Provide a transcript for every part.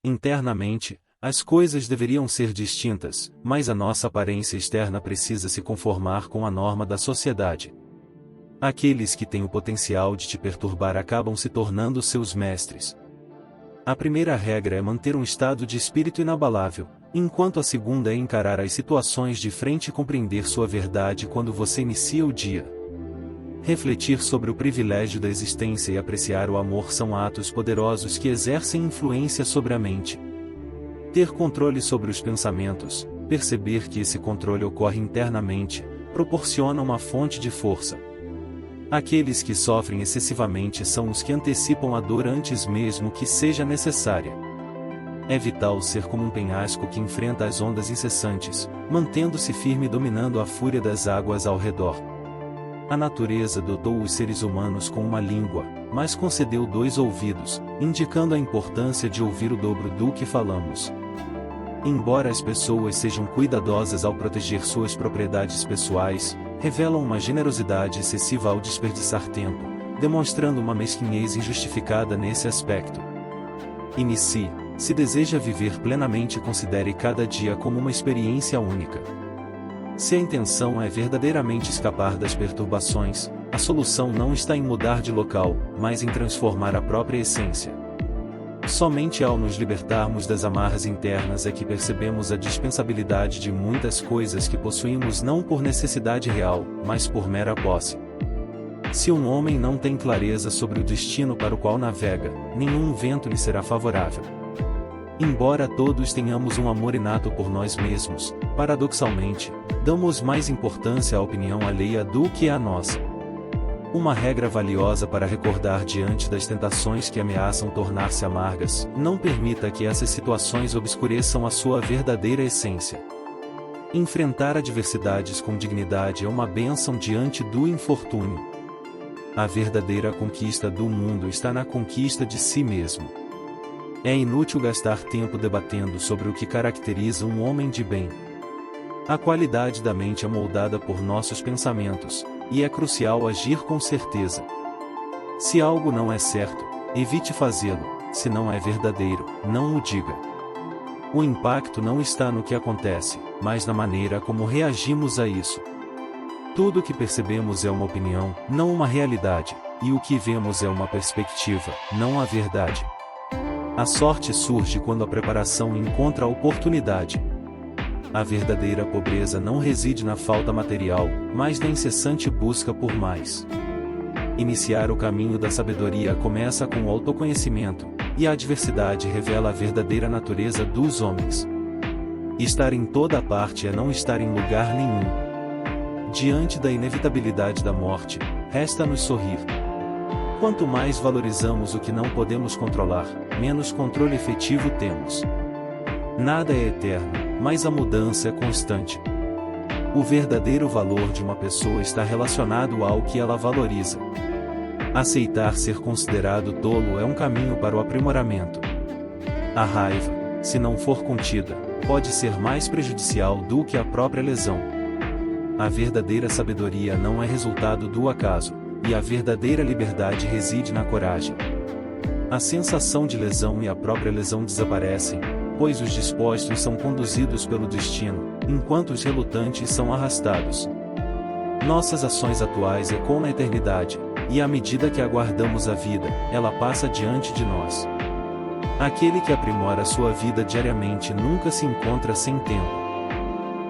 Internamente, as coisas deveriam ser distintas, mas a nossa aparência externa precisa se conformar com a norma da sociedade. Aqueles que têm o potencial de te perturbar acabam se tornando seus mestres. A primeira regra é manter um estado de espírito inabalável, enquanto a segunda é encarar as situações de frente e compreender sua verdade quando você inicia o dia. Refletir sobre o privilégio da existência e apreciar o amor são atos poderosos que exercem influência sobre a mente. Ter controle sobre os pensamentos, perceber que esse controle ocorre internamente, proporciona uma fonte de força. Aqueles que sofrem excessivamente são os que antecipam a dor antes mesmo que seja necessária. É vital ser como um penhasco que enfrenta as ondas incessantes, mantendo-se firme e dominando a fúria das águas ao redor. A natureza dotou os seres humanos com uma língua, mas concedeu 2 ouvidos, indicando a importância de ouvir o dobro do que falamos. Embora as pessoas sejam cuidadosas ao proteger suas propriedades pessoais, revelam uma generosidade excessiva ao desperdiçar tempo, demonstrando uma mesquinhez injustificada nesse aspecto. Inicie, se deseja viver plenamente, considere cada dia como uma experiência única. Se a intenção é verdadeiramente escapar das perturbações, a solução não está em mudar de local, mas em transformar a própria essência. Somente ao nos libertarmos das amarras internas é que percebemos a dispensabilidade de muitas coisas que possuímos não por necessidade real, mas por mera posse. Se um homem não tem clareza sobre o destino para o qual navega, nenhum vento lhe será favorável. Embora todos tenhamos um amor inato por nós mesmos, paradoxalmente, damos mais importância à opinião alheia do que à nossa. Uma regra valiosa para recordar diante das tentações que ameaçam tornar-se amargas: não permita que essas situações obscureçam a sua verdadeira essência. Enfrentar adversidades com dignidade é uma bênção diante do infortúnio. A verdadeira conquista do mundo está na conquista de si mesmo. É inútil gastar tempo debatendo sobre o que caracteriza um homem de bem. A qualidade da mente é moldada por nossos pensamentos, e é crucial agir com certeza. Se algo não é certo, evite fazê-lo; se não é verdadeiro, não o diga. O impacto não está no que acontece, mas na maneira como reagimos a isso. Tudo o que percebemos é uma opinião, não uma realidade, e o que vemos é uma perspectiva, não a verdade. A sorte surge quando a preparação encontra a oportunidade. A verdadeira pobreza não reside na falta material, mas na incessante busca por mais. Iniciar o caminho da sabedoria começa com o autoconhecimento, e a adversidade revela a verdadeira natureza dos homens. Estar em toda parte é não estar em lugar nenhum. Diante da inevitabilidade da morte, resta-nos sorrir. Quanto mais valorizamos o que não podemos controlar, menos controle efetivo temos. Nada é eterno, mas a mudança é constante. O verdadeiro valor de uma pessoa está relacionado ao que ela valoriza. Aceitar ser considerado tolo é um caminho para o aprimoramento. A raiva, se não for contida, pode ser mais prejudicial do que a própria lesão. A verdadeira sabedoria não é resultado do acaso, e a verdadeira liberdade reside na coragem. A sensação de lesão e a própria lesão desaparecem, pois os dispostos são conduzidos pelo destino, enquanto os relutantes são arrastados. Nossas ações atuais ecoam na eternidade, e à medida que aguardamos a vida, ela passa diante de nós. Aquele que aprimora sua vida diariamente nunca se encontra sem tempo.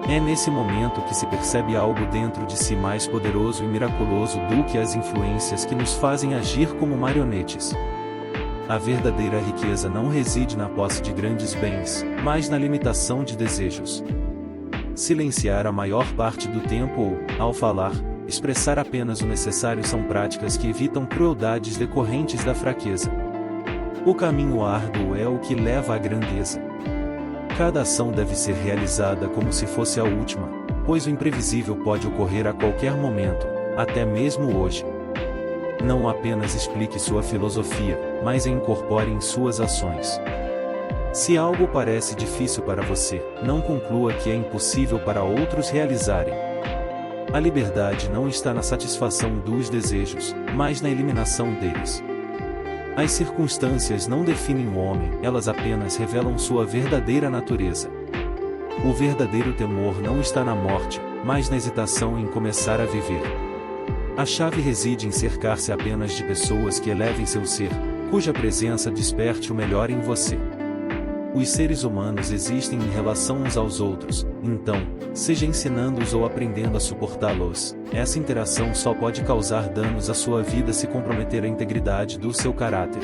É nesse momento que se percebe algo dentro de si mais poderoso e miraculoso do que as influências que nos fazem agir como marionetes. A verdadeira riqueza não reside na posse de grandes bens, mas na limitação de desejos. Silenciar a maior parte do tempo ou, ao falar, expressar apenas o necessário são práticas que evitam crueldades decorrentes da fraqueza. O caminho árduo é o que leva à grandeza. Cada ação deve ser realizada como se fosse a última, pois o imprevisível pode ocorrer a qualquer momento, até mesmo hoje. Não apenas explique sua filosofia, mas a incorpore em suas ações. Se algo parece difícil para você, não conclua que é impossível para outros realizarem. A liberdade não está na satisfação dos desejos, mas na eliminação deles. As circunstâncias não definem o homem, elas apenas revelam sua verdadeira natureza. O verdadeiro temor não está na morte, mas na hesitação em começar a viver. A chave reside em cercar-se apenas de pessoas que elevem seu ser, cuja presença desperte o melhor em você. Os seres humanos existem em relação uns aos outros, então, seja ensinando-os ou aprendendo a suportá-los, essa interação só pode causar danos à sua vida se comprometer a integridade do seu caráter.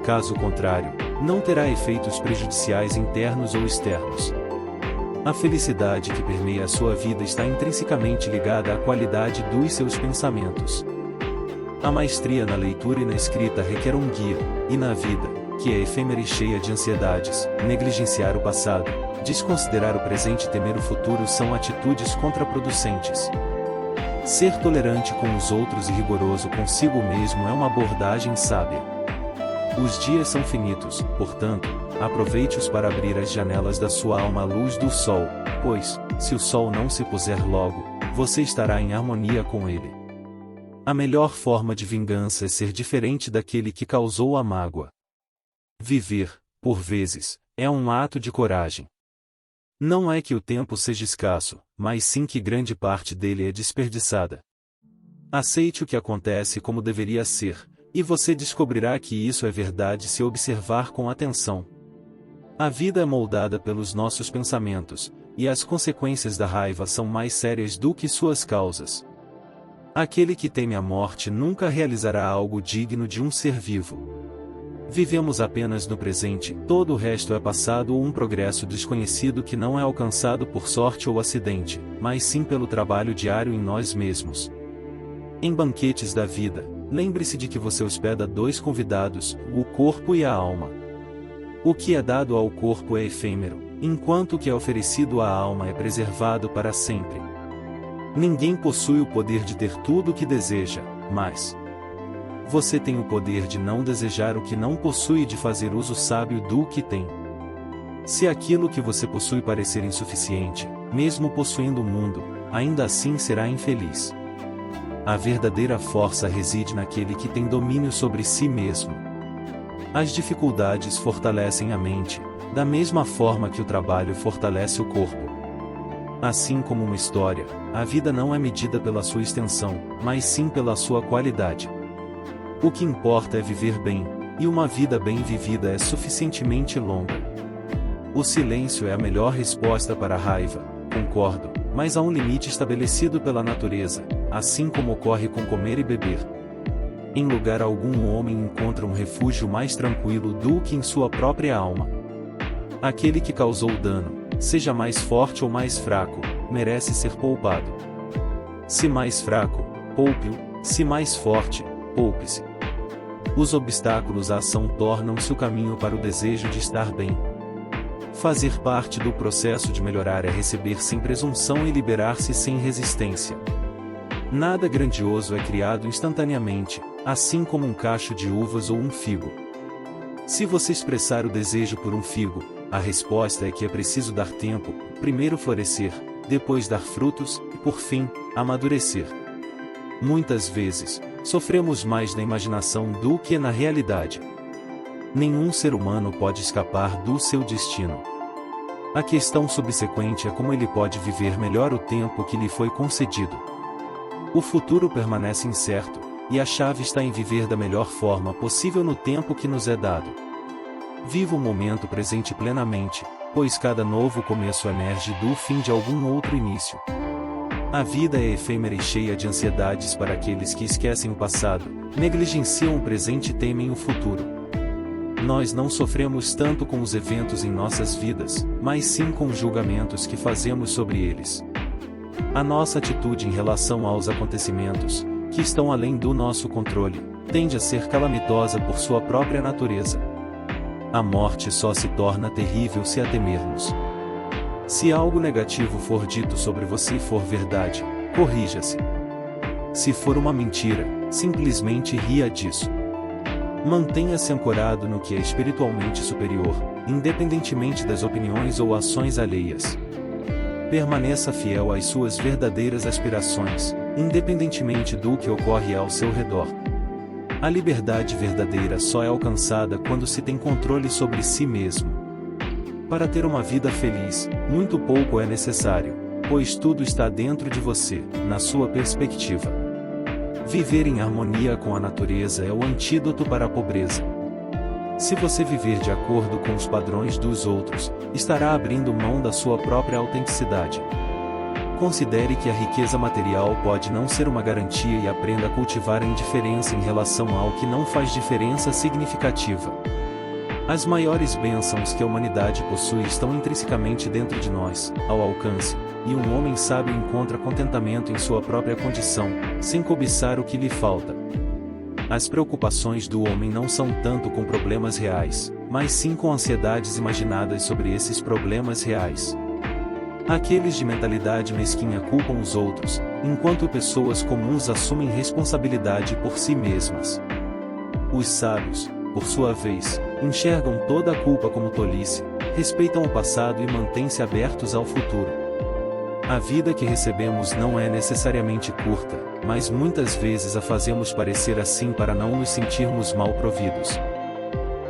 Caso contrário, não terá efeitos prejudiciais internos ou externos. A felicidade que permeia a sua vida está intrinsecamente ligada à qualidade dos seus pensamentos. A maestria na leitura e na escrita requer um guia, e na vida, que é efêmera e cheia de ansiedades, negligenciar o passado, desconsiderar o presente e temer o futuro são atitudes contraproducentes. Ser tolerante com os outros e rigoroso consigo mesmo é uma abordagem sábia. Os dias são finitos, portanto, aproveite-os para abrir as janelas da sua alma à luz do sol, pois, se o sol não se puser logo, você estará em harmonia com ele. A melhor forma de vingança é ser diferente daquele que causou a mágoa. Viver, por vezes, é um ato de coragem. Não é que o tempo seja escasso, mas sim que grande parte dele é desperdiçada. Aceite o que acontece como deveria ser, e você descobrirá que isso é verdade se observar com atenção. A vida é moldada pelos nossos pensamentos, e as consequências da raiva são mais sérias do que suas causas. Aquele que teme a morte nunca realizará algo digno de um ser vivo. Vivemos apenas no presente, todo o resto é passado ou um progresso desconhecido que não é alcançado por sorte ou acidente, mas sim pelo trabalho diário em nós mesmos. Em banquetes da vida, lembre-se de que você hospeda dois convidados, o corpo e a alma. O que é dado ao corpo é efêmero, enquanto o que é oferecido à alma é preservado para sempre. Ninguém possui o poder de ter tudo o que deseja, mas você tem o poder de não desejar o que não possui e de fazer uso sábio do que tem. Se aquilo que você possui parecer insuficiente, mesmo possuindo o mundo, ainda assim será infeliz. A verdadeira força reside naquele que tem domínio sobre si mesmo. As dificuldades fortalecem a mente, da mesma forma que o trabalho fortalece o corpo. Assim como uma história, a vida não é medida pela sua extensão, mas sim pela sua qualidade. O que importa é viver bem, e uma vida bem vivida é suficientemente longa. O silêncio é a melhor resposta para a raiva, concordo, mas há um limite estabelecido pela natureza, assim como ocorre com comer e beber. Em lugar algum o homem encontra um refúgio mais tranquilo do que em sua própria alma. Aquele que causou o dano, seja mais forte ou mais fraco, merece ser poupado. Se mais fraco, poupe-o, se mais forte, poupe-se. Os obstáculos à ação tornam-se o caminho para o desejo de estar bem. Fazer parte do processo de melhorar é receber sem presunção e liberar-se sem resistência. Nada grandioso é criado instantaneamente, assim como um cacho de uvas ou um figo. Se você expressar o desejo por um figo, a resposta é que é preciso dar tempo, primeiro florescer, depois dar frutos, e por fim, amadurecer. Muitas vezes, sofremos mais na imaginação do que na realidade. Nenhum ser humano pode escapar do seu destino. A questão subsequente é como ele pode viver melhor o tempo que lhe foi concedido. O futuro permanece incerto, e a chave está em viver da melhor forma possível no tempo que nos é dado. Viva o momento presente plenamente, pois cada novo começo emerge do fim de algum outro início. A vida é efêmera e cheia de ansiedades para aqueles que esquecem o passado, negligenciam o presente e temem o futuro. Nós não sofremos tanto com os eventos em nossas vidas, mas sim com os julgamentos que fazemos sobre eles. A nossa atitude em relação aos acontecimentos, que estão além do nosso controle, tende a ser calamitosa por sua própria natureza. A morte só se torna terrível se a temermos. Se algo negativo for dito sobre você e for verdade, corrija-se. Se for uma mentira, simplesmente ria disso. Mantenha-se ancorado no que é espiritualmente superior, independentemente das opiniões ou ações alheias. Permaneça fiel às suas verdadeiras aspirações, independentemente do que ocorre ao seu redor. A liberdade verdadeira só é alcançada quando se tem controle sobre si mesmo. Para ter uma vida feliz, muito pouco é necessário, pois tudo está dentro de você, na sua perspectiva. Viver em harmonia com a natureza é o antídoto para a pobreza. Se você viver de acordo com os padrões dos outros, estará abrindo mão da sua própria autenticidade. Considere que a riqueza material pode não ser uma garantia e aprenda a cultivar a indiferença em relação ao que não faz diferença significativa. As maiores bênçãos que a humanidade possui estão intrinsecamente dentro de nós, ao alcance, e um homem sábio encontra contentamento em sua própria condição, sem cobiçar o que lhe falta. As preocupações do homem não são tanto com problemas reais, mas sim com ansiedades imaginadas sobre esses problemas reais. Aqueles de mentalidade mesquinha culpam os outros, enquanto pessoas comuns assumem responsabilidade por si mesmas. Os sábios, por sua vez, enxergam toda a culpa como tolice, respeitam o passado e mantêm-se abertos ao futuro. A vida que recebemos não é necessariamente curta, mas muitas vezes a fazemos parecer assim para não nos sentirmos mal providos.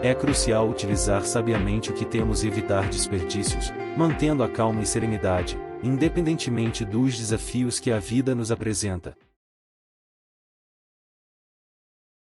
É crucial utilizar sabiamente o que temos e evitar desperdícios, mantendo a calma e serenidade, independentemente dos desafios que a vida nos apresenta.